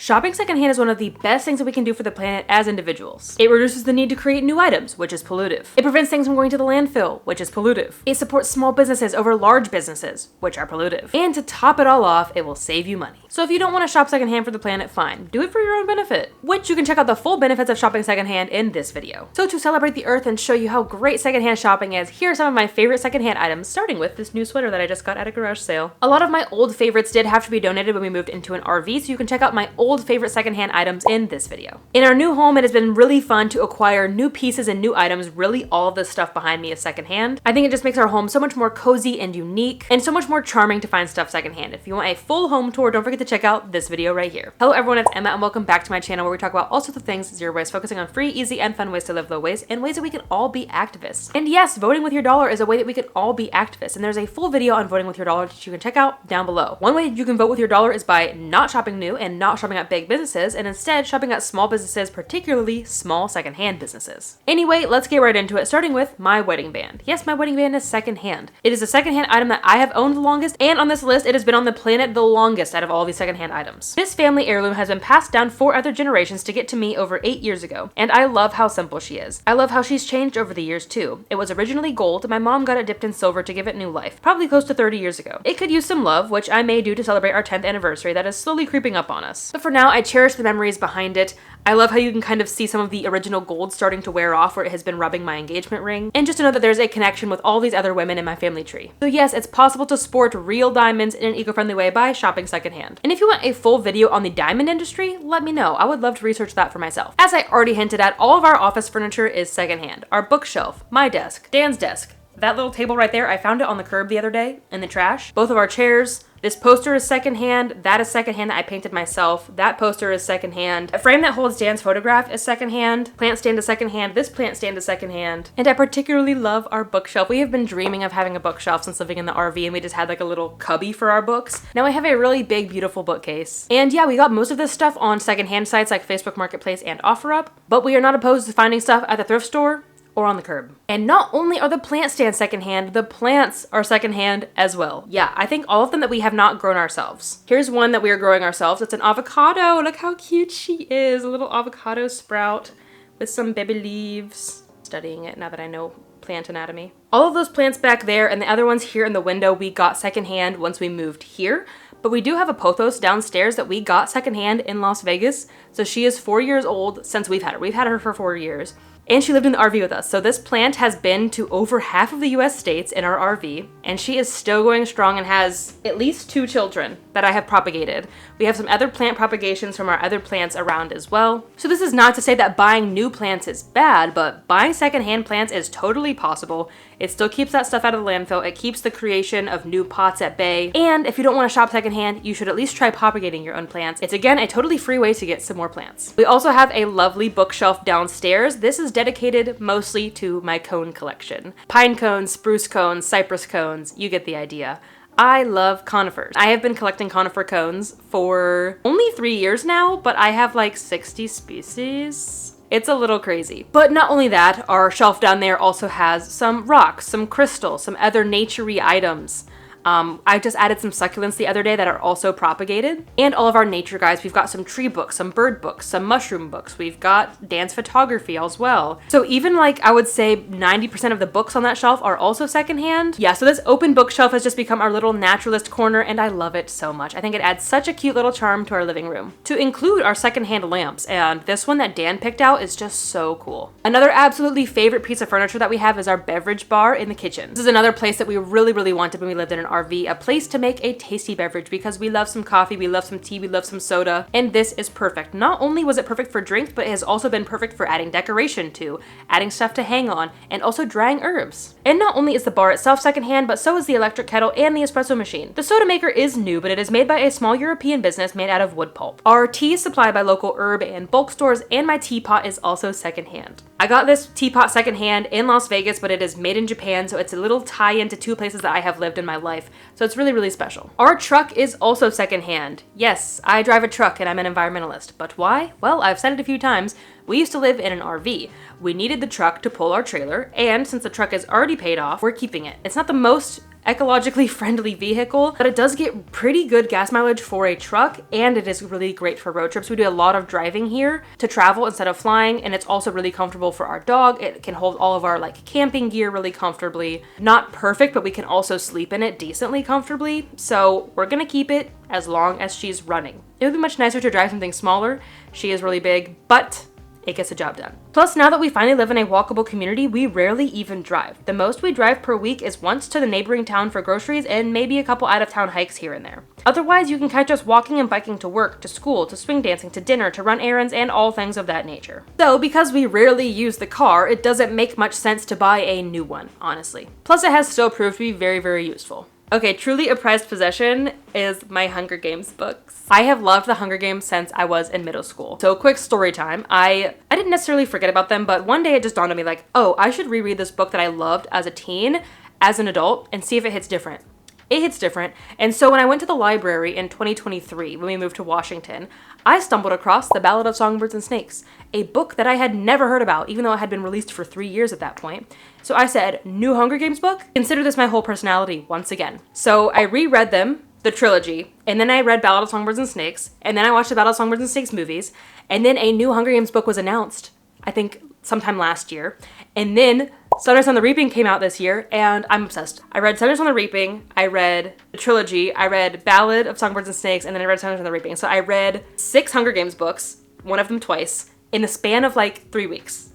Shopping secondhand is one of the best things that we can do for the planet as individuals. It reduces the need to create new items, which is pollutive. It prevents things from going to the landfill, which is pollutive. It supports small businesses over large businesses, which are pollutive. And to top it all off, it will save you money. So if you don't want to shop secondhand for the planet, fine. Do it for your own benefit, which you can check out the full benefits of shopping secondhand in this video. So to celebrate the earth and show you how great secondhand shopping is, here are some of my favorite secondhand items, starting with this new sweater that I just got at a garage sale. A lot of my old favorites did have to be donated when we moved into an RV, so you can check out my old favorite secondhand items in this video. In our new home, it has been really fun to acquire new pieces and new items. Really, all of this stuff behind me is secondhand. I think it just makes our home so much more cozy and unique, and so much more charming to find stuff secondhand. If you want a full home tour, don't forget to check out this video right here. Hello everyone, it's Emma and welcome back to my channel where we talk about all sorts of things zero waste, focusing on free, easy, and fun ways to live low waste and ways that we can all be activists. And yes, voting with your dollar is a way that we can all be activists, and there's a full video on voting with your dollar that you can check out down below. One way you can vote with your dollar is by not shopping new and not shopping at big businesses, and instead shopping at small businesses, particularly small secondhand businesses. Anyway, let's get right into it, starting with my wedding band. Yes, my wedding band is secondhand. It is a secondhand item that I have owned the longest, and on this list, it has been on the planet the longest out of all these secondhand items. This family heirloom has been passed down 4 other generations to get to me over 8 years ago, and I love how simple she is. I love how she's changed over the years too. It was originally gold, and my mom got it dipped in silver to give it new life, probably close to 30 years ago. It could use some love, which I may do to celebrate our 10th anniversary that is slowly creeping up on us. But for now, I cherish the memories behind it. I love how you can kind of see some of the original gold starting to wear off where it has been rubbing my engagement ring, and just to know that there's a connection with all these other women in my family tree. So yes, it's possible to sport real diamonds in an eco-friendly way by shopping secondhand. And if you want a full video on the diamond industry, let me know. I would love to research that for myself. As I already hinted at, all of our office furniture is secondhand. Our bookshelf, my desk, Dan's desk, that little table right there, I found it on the curb the other day in the trash. Both of our chairs. This poster is secondhand. That is secondhand that I painted myself. That poster is secondhand. A frame that holds Dan's photograph is secondhand. Plant stand is secondhand. This plant stand is secondhand. And I particularly love our bookshelf. We have been dreaming of having a bookshelf since living in the RV, and we just had like a little cubby for our books. Now I have a really big, beautiful bookcase. And yeah, we got most of this stuff on secondhand sites like Facebook Marketplace and OfferUp, but we are not opposed to finding stuff at the thrift store or on the curb. And not only are the plant stands secondhand, the plants are secondhand as well. Yeah, I think all of them that we have not grown ourselves. Here's one that we are growing ourselves. It's an avocado. Look how cute she is. A little avocado sprout with some baby leaves. Studying it now that I know plant anatomy. All of those plants back there and the other ones here in the window we got secondhand once we moved here. But we do have a pothos downstairs that we got secondhand in Las Vegas. So she is 4 years old since we've had her. We've had her for 4 years. And she lived in the RV with us. So this plant has been to over half of the US states in our RV, and she is still going strong and has at least 2 children that I have propagated. We have some other plant propagations from our other plants around as well. So this is not to say that buying new plants is bad, but buying secondhand plants is totally possible. It still keeps that stuff out of the landfill. It keeps the creation of new pots at bay. And if you don't want to shop secondhand, you should at least try propagating your own plants. It's again a totally free way to get some more plants. We also have a lovely bookshelf downstairs. This is dedicated mostly to my cone collection. Pine cones, spruce cones, cypress cones, you get the idea. I love conifers. I have been collecting conifer cones for only 3 years now, but I have like 60 species. It's a little crazy. But not only that, our shelf down there also has some rocks, some crystals, some other nature-y items. I just added some succulents the other day that are also propagated. And all of our nature guides, we've got some tree books, some bird books, some mushroom books. We've got Dan's photography as well. So even like, I would say 90% of the books on that shelf are also secondhand. Yeah, so this open bookshelf has just become our little naturalist corner, and I love it so much. I think it adds such a cute little charm to our living room. To include our secondhand lamps, and this one that Dan picked out is just so cool. Another absolutely favorite piece of furniture that we have is our beverage bar in the kitchen. This is another place that we really, really wanted when we lived in an RV, a place to make a tasty beverage because we love some coffee, we love some tea, we love some soda, and this is perfect. Not only was it perfect for drinks, but it has also been perfect for adding decoration to, adding stuff to hang on, and also drying herbs. And not only is the bar itself secondhand, but so is the electric kettle and the espresso machine. The soda maker is new, but it is made by a small European business made out of wood pulp. Our tea is supplied by local herb and bulk stores, and my teapot is also secondhand. I got this teapot secondhand in Las Vegas, but it is made in Japan, so it's a little tie-in to 2 places that I have lived in my life. So it's really, really special. Our truck is also secondhand. Yes, I drive a truck and I'm an environmentalist. But why? Well, I've said it a few times. We used to live in an RV. We needed the truck to pull our trailer, and since the truck is already paid off, we're keeping it. It's not the most ecologically friendly vehicle, but it does get pretty good gas mileage for a truck, and it is really great for road trips. We do a lot of driving here to travel instead of flying, and it's also really comfortable for our dog. It can hold all of our like camping gear really comfortably. Not perfect, but we can also sleep in it decently comfortably. So we're gonna keep it as long as she's running. It would be much nicer to drive something smaller. She is really big, but it gets the job done. Plus, now that we finally live in a walkable community, we rarely even drive. The most we drive per week is once to the neighboring town for groceries and maybe a couple out-of-town hikes here and there. Otherwise, you can catch us walking and biking to work, to school, to swing dancing, to dinner, to run errands, and all things of that nature. So, because we rarely use the car, it doesn't make much sense to buy a new one, honestly. Plus, it has still proved to be very, very useful. Okay, truly a prized possession is my Hunger Games books. I have loved the Hunger Games since I was in middle school. So quick story time. I didn't necessarily forget about them, but one day it just dawned on me like, oh, I should reread this book that I loved as a teen, as an adult, and see if it hits different. It hits different. And so when I went to the library in 2023, when we moved to Washington, I stumbled across The Ballad of Songbirds and Snakes, a book that I had never heard about, even though it had been released for 3 years at that point. So I said, new Hunger Games book? Consider this my whole personality once again. So I reread them, the trilogy, and then I read Ballad of Songbirds and Snakes, and then I watched the Ballad of Songbirds and Snakes movies, and then a new Hunger Games book was announced, I think sometime last year, and then Sunrise on the Reaping came out this year, and I'm obsessed. I read Sunrise on the Reaping, I read the trilogy, I read Ballad of Songbirds and Snakes, and then I read Sunrise on the Reaping. So I read 6 Hunger Games books, one of them twice, in the span of like 3 weeks.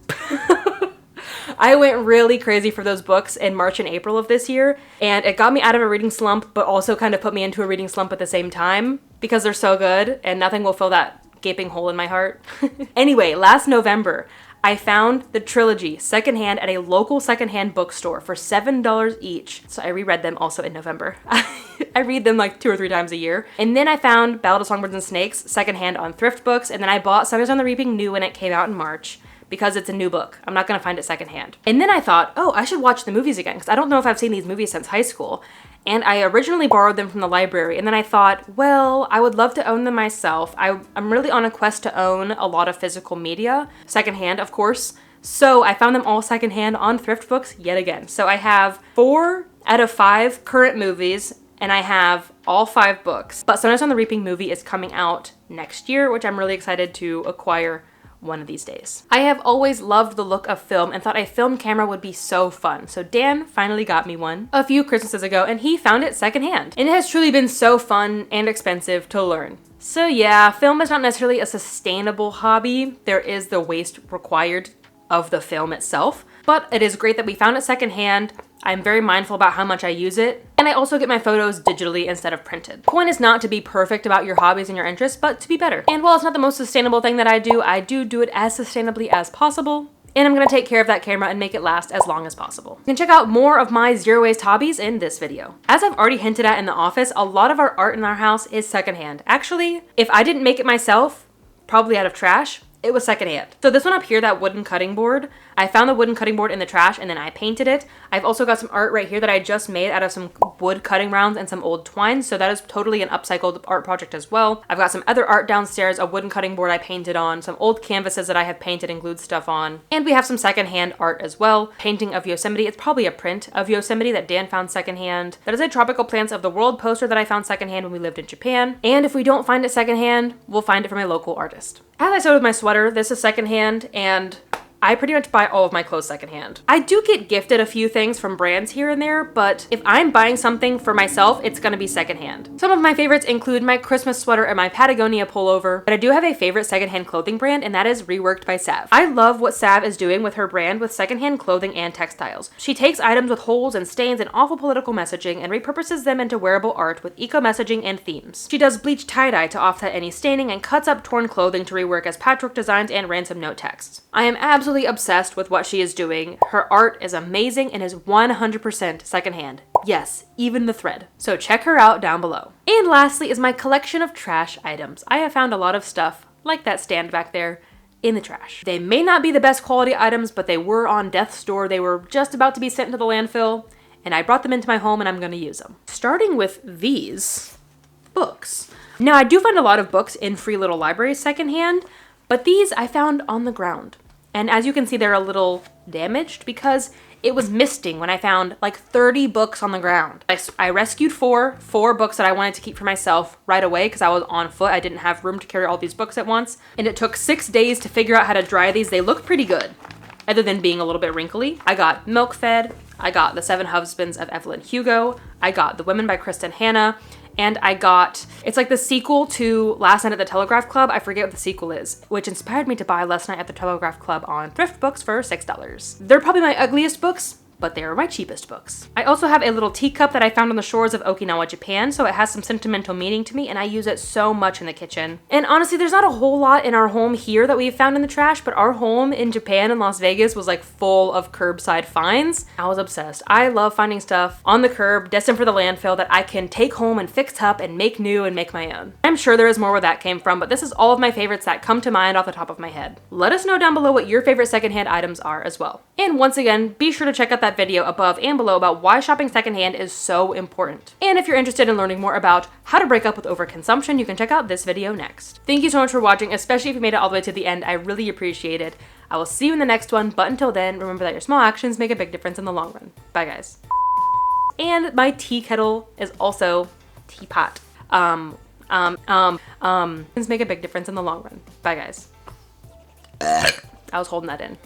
I went really crazy for those books in March and April of this year, and it got me out of a reading slump, but also kind of put me into a reading slump at the same time, because they're so good, and nothing will fill that gaping hole in my heart. Anyway, last November, I found the trilogy secondhand at a local secondhand bookstore for $7 each. So I reread them also in November. I read them like 2 or 3 times a year. And then I found Ballad of Songbirds and Snakes secondhand on Thrift Books. And then I bought Sunrise on the Reaping new when it came out in March, because it's a new book. I'm not gonna find it secondhand. And then I thought, oh, I should watch the movies again, because I don't know if I've seen these movies since high school. And I originally borrowed them from the library, and then I thought, well, I would love to own them myself. I'm really on a quest to own a lot of physical media, secondhand, of course. So I found them all secondhand on Thrift Books yet again. So I have 4 out of 5 current movies, and I have all 5 books. But Sunrise on the Reaping movie is coming out next year, which I'm really excited to acquire one of these days. I have always loved the look of film and thought a film camera would be so fun. So Dan finally got me one a few Christmases ago, and he found it secondhand. And it has truly been so fun and expensive to learn. So yeah, film is not necessarily a sustainable hobby. There is the waste required of the film itself, but it is great that we found it secondhand. I'm very mindful about how much I use it, and I also get my photos digitally instead of printed. The point is not to be perfect about your hobbies and your interests, but to be better. And while it's not the most sustainable thing that I do it as sustainably as possible, and I'm gonna take care of that camera and make it last as long as possible. You can check out more of my zero waste hobbies in this video. As I've already hinted at in the office, a lot of our art in our house is secondhand. Actually, if I didn't make it myself, probably out of trash, it was secondhand. So this one up here, that wooden cutting board, I found the wooden cutting board in the trash and then I painted it. I've also got some art right here that I just made out of some wood cutting rounds and some old twine. So that is totally an upcycled art project as well. I've got some other art downstairs, a wooden cutting board I painted on, some old canvases that I have painted and glued stuff on. And we have some secondhand art as well. Painting of Yosemite. It's probably a print of Yosemite that Dan found secondhand. That is a Tropical Plants of the World poster that I found secondhand when we lived in Japan. And if we don't find it secondhand, we'll find it from a local artist. As I said with my sweater, this is secondhand, and I pretty much buy all of my clothes secondhand. I do get gifted a few things from brands here and there, but if I'm buying something for myself, it's gonna be secondhand. Some of my favorites include my Christmas sweater and my Patagonia pullover, but I do have a favorite secondhand clothing brand, and that is Reworked by Sav. I love what Sav is doing with her brand with secondhand clothing and textiles. She takes items with holes and stains and awful political messaging and repurposes them into wearable art with eco-messaging and themes. She does bleach tie-dye to offset any staining and cuts up torn clothing to rework as patchwork designs and ransom note texts. I am absolutely obsessed with what she is doing. Her art is amazing and is 100% secondhand. Yes, even the thread. So check her out down below. And lastly is my collection of trash items. I have found a lot of stuff, like that stand back there, in the trash. They may not be the best quality items, but they were on death's door. They were just about to be sent into the landfill, and I brought them into my home and I'm gonna use them. Starting with these books. Now, I do find a lot of books in free little libraries secondhand, but these I found on the ground. And as you can see, they're a little damaged because It was misting when I found like 30 books on the ground. I rescued four books that I wanted to keep for myself right away because I was on foot. I didn't have room to carry all these books at once. And it took 6 days to figure out how to dry these. They look pretty good, other than being a little bit wrinkly. I got Milk Fed. I got The Seven Husbands of Evelyn Hugo. I got The Women by Kristen Hanna. And I got, it's like the sequel to Last Night at the Telegraph Club. I forget what the sequel is, which inspired me to buy Last Night at the Telegraph Club on Thrift Books for $6. They're probably my ugliest books, but they are my cheapest books. I also have a little teacup that I found on the shores of Okinawa, Japan, so it has some sentimental meaning to me, and I use it so much in the kitchen. And honestly, there's not a whole lot in our home here that we've found in the trash, but our home in Japan and Las Vegas was like full of curbside finds. I was obsessed. I love finding stuff on the curb, destined for the landfill, that I can take home and fix up and make new and make my own. I'm sure there is more where that came from, but this is all of my favorites that come to mind off the top of my head. Let us know down below what your favorite secondhand items are as well. And once again, be sure to check out that video above and below about why shopping secondhand is so important. And if you're interested in learning more about how to break up with overconsumption, you can check out this video next. Thank you so much for watching, especially if you made it all the way to the end. I really appreciate it. I will see you in the next one, but until then, remember that your small actions make a big difference in the long run. Bye, guys. And my tea kettle is also teapot. Make a big difference in the long run. Bye, guys. I was holding that in.